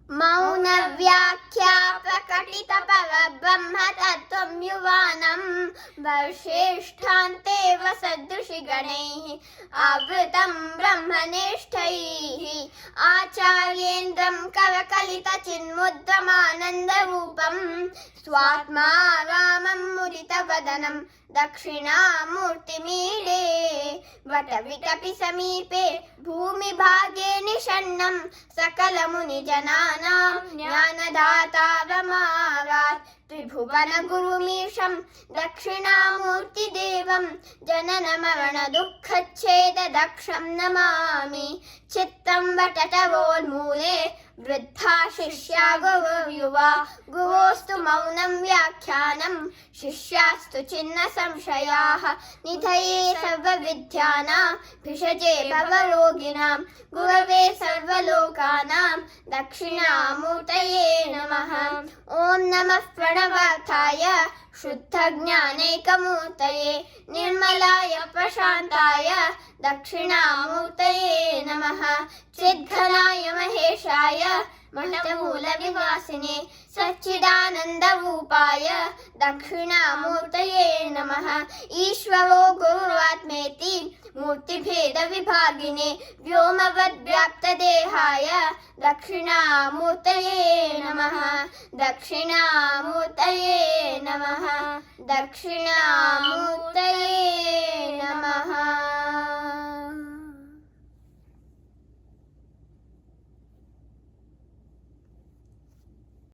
मौनव्याख्या प्रकटितपरब्रह्मतत्त्वं युवानं वर्षेष्ठान्ते वसदृशिगणैः आवृतं ब्रह्मनिष्ठैः आचार्येन्द्रं करकलितचिन्मुद्रमानन्दरूपं स्वात्मा रामं मुदितवदनं दक्षिणामूर्तिमीडे वटविटपि समीपे भूमिभागे निषण्णं सकलमुनिजनानां ज्ञानदातारमावात् त्रिभुवनगुरुमीशं दक्षिणामूर्तिदेवं जननमरणदुःखच्छेददक्षं नमामि चित्तं वटटवोन्मूले वृद्धा शिष्या गुरुर्युवा गुरोस्तु मौनं व्याख्यानं शिष्यास्तु छिन्न संशयाः निधये सर्वविद्यानां भिषजे भवरोगिणां गुरवे सर्वलोकानां दक्षिणामूर्तये नमः। ॐ नमः प्रणवार्थाय शुद्धज्ञानैकमूर्तये निर्मलाय प्रशान्ताय दक्षिणामूर्तये नमः। चिद्घनाय महेशाय मठमूलनिवासिने सच्चिदानन्दरूपाय दक्षिणामूर्तये नमः। ईश्वरो गुरुरात्मेति मूर्तिभेदविभागिने व्योमवद्व्याप्तदेहाय दक्षिणामूर्तये नमः। दक्षिणामूर्तये नमः। दक्षिणामूर्तये